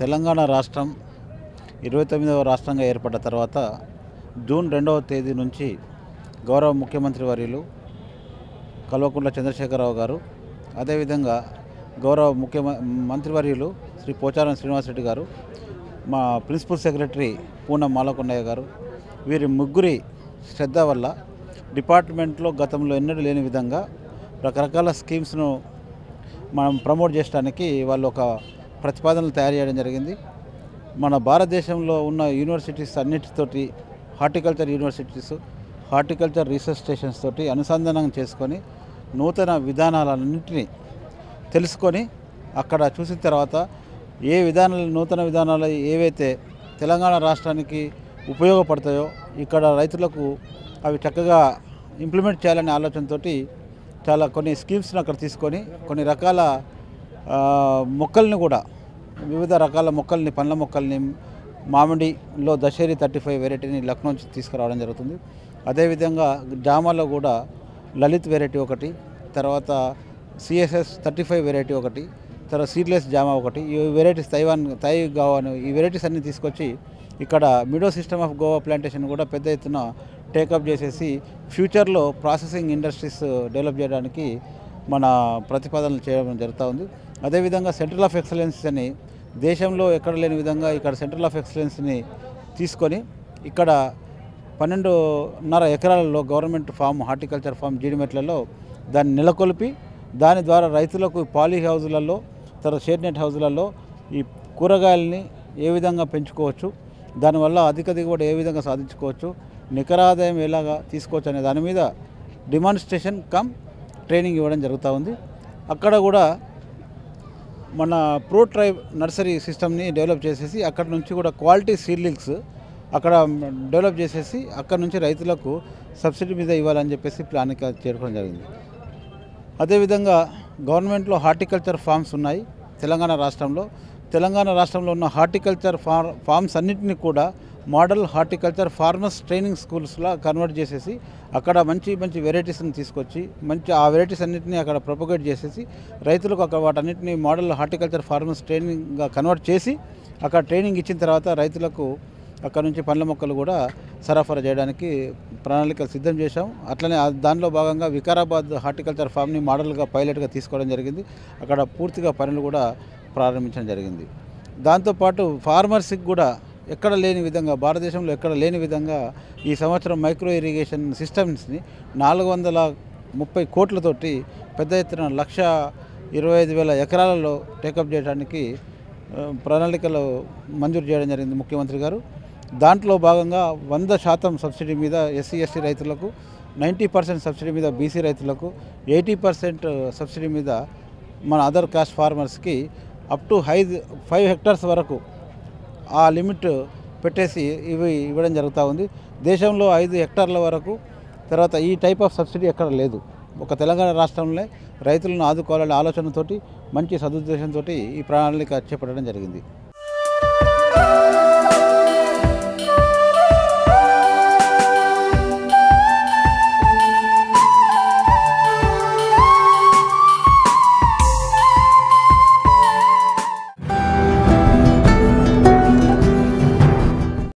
తెలంగాణ రాష్ట్రం 29వ రాష్ట్రంగా ఏర్పడ్డ తర్వాత జూన్ 2వ తేదీ నుంచి గౌరవ ముఖ్యమంత్రి వర్యులు కల్వకుంట్ల చంద్రశేఖరరావు గారు, అదేవిధంగా గౌరవ మంత్రివర్యులు శ్రీ పోచారం శ్రీనివాసరెడ్డి గారు, మా ప్రిన్సిపల్ సెక్రటరీ పూనం మాలకొండయ్య గారు, వీరి ముగ్గురి శ్రద్ధ వల్ల డిపార్ట్మెంట్లో గతంలో ఎన్నడూ లేని విధంగా రకరకాల స్కీమ్స్ను మనం ప్రమోట్ చేయడానికి వాళ్ళు ఒక ప్రతిపాదనలు తయారు చేయడం జరిగింది. మన భారతదేశంలో ఉన్న యూనివర్సిటీస్ అన్నిటితోటి horticulture universities, horticulture research stations తోటి అనుసంధానం చేసుకొని నూతన విధానాలన్నింటినీ తెలుసుకొని అక్కడ చూసిన తర్వాత ఏ విధానాలు నూతన విధానాలు ఏవైతే తెలంగాణ రాష్ట్రానికి ఉపయోగపడతాయో ఇక్కడ రైతులకు అవి చక్కగా ఇంప్లిమెంట్ చేయాలనే ఆలోచనతోటి చాలా కొన్ని స్కీమ్స్ని అక్కడ తీసుకొని కొన్ని రకాల మొక్కల్ని కూడా వివిధ రకాల మొక్కల్ని, పండ్ల మొక్కల్ని, మామిడిలో దశేరి 35 వెరైటీని లక్నో నుంచి తీసుకురావడం జరుగుతుంది. అదేవిధంగా జామాలో కూడా లలిత్ వెరైటీ ఒకటి, తర్వాత సిఎస్ఎస్ 35 వెరైటీ ఒకటి, తర్వాత సీడ్లెస్ జామా ఒకటి, ఈ వెరైటీస్ థై గోవా ఈ వెరైటీస్ అన్నీ తీసుకొచ్చి ఇక్కడ meadow system of Goa plantation కూడా పెద్ద ఎత్తున టేకప్ చేసేసి ఫ్యూచర్లో ప్రాసెసింగ్ ఇండస్ట్రీస్ డెవలప్ చేయడానికి మన ప్రతిపాదనలు చేయడం జరుగుతూ ఉంది. అదేవిధంగా సెంట్రల్ ఆఫ్ ఎక్సలెన్స్ అని దేశంలో ఎక్కడ లేని విధంగా ఇక్కడ సెంట్రల్ ఆఫ్ ఎక్సలెన్స్ని తీసుకొని ఇక్కడ 12.5 ఎకరాలలో గవర్నమెంట్ ఫామ్, హార్టికల్చర్ ఫామ్ జీడిమెట్లలో దాన్ని నెలకొల్పి దాని ద్వారా రైతులకు పాలీ హౌజులలో, తర్వాత షేడ్ నెట్ హౌజులలో ఈ కూరగాయలని ఏ విధంగా పెంచుకోవచ్చు, దానివల్ల అధిక దిగుబడి ఏ విధంగా సాధించుకోవచ్చు, నికర ఆదాయం ఎలాగా తీసుకోవచ్చు అనే దాని మీద డిమాన్స్ట్రేషన్ కమ్ ట్రైనింగ్ ఇవ్వడం జరుగుతూ ఉంది. అక్కడ కూడా మన ప్రో ట్రైబ్ నర్సరీ సిస్టమ్ని డెవలప్ చేసేసి అక్కడ నుంచి కూడా క్వాలిటీ సీడ్లింగ్స్ అక్కడ డెవలప్ చేసేసి అక్కడ నుంచి రైతులకు సబ్సిడీ మీద ఇవ్వాలని చెప్పేసి ప్లాన్కి చేరుకోవడం జరిగింది. అదేవిధంగా గవర్నమెంట్లో హార్టికల్చర్ ఫార్మ్స్ ఉన్నాయి తెలంగాణ రాష్ట్రంలో. తెలంగాణ రాష్ట్రంలో ఉన్న హార్టికల్చర్ ఫార్మ్స్ అన్నింటినీ కూడా మోడల్ హార్టికల్చర్ ఫార్మర్స్ ట్రైనింగ్ స్కూల్స్లా కన్వర్ట్ చేసేసి అక్కడ మంచి మంచి వెరైటీస్ని తీసుకొచ్చి ఆ వెరైటీస్ అన్నింటినీ అక్కడ ప్రొపగేట్ చేసేసి రైతులకు అక్కడ వాటన్నిటిని మోడల్ హార్టికల్చర్ ఫార్మర్స్ ట్రైనింగ్గా కన్వర్ట్ చేసి అక్కడ ట్రైనింగ్ ఇచ్చిన తర్వాత రైతులకు అక్కడ నుంచి పండ్ల మొక్కలు కూడా సరఫరా చేయడానికి ప్రణాళికలు సిద్ధం చేశాం. అట్లనే దానిలో భాగంగా వికారాబాద్ హార్టికల్చర్ ఫామ్ని మోడల్గా పైలట్గా తీసుకోవడం జరిగింది. అక్కడ పూర్తిగా పనులు కూడా ప్రారంభించడం జరిగింది. దాంతోపాటు ఫార్మర్స్కి కూడా ఎక్కడ లేని విధంగా, భారతదేశంలో ఎక్కడ లేని విధంగా ఈ సంవత్సరం మైక్రో ఇరిగేషన్ సిస్టమ్స్ని 430 కోట్లతోటి పెద్ద ఎత్తున 1,25,000 ఎకరాలలో టేకప్ చేయడానికి ప్రణాళికలు మంజూరు చేయడం జరిగింది ముఖ్యమంత్రి గారు. దాంట్లో భాగంగా 100% సబ్సిడీ మీద ఎస్సీ ఎస్టీ రైతులకు, 90% సబ్సిడీ మీద బీసీ రైతులకు, 80% సబ్సిడీ మీద మన అదర్ కాస్ట్ ఫార్మర్స్కి అప్ టు 5 హెక్టార్స్ వరకు ఆ లిమిట్ పెట్టేసి ఇవ్వడం జరుగుతూ ఉంది. దేశంలో 5 హెక్టార్ల వరకు తర్వాత ఈ టైప్ ఆఫ్ సబ్సిడీ ఎక్కడ లేదు. ఒక తెలంగాణ రాష్ట్రంలో రైతులను ఆదుకోవాలనే ఆలోచనతోటి, మంచి సదుద్దేశంతో ఈ ప్రణాళిక చేపట్టడం జరిగింది.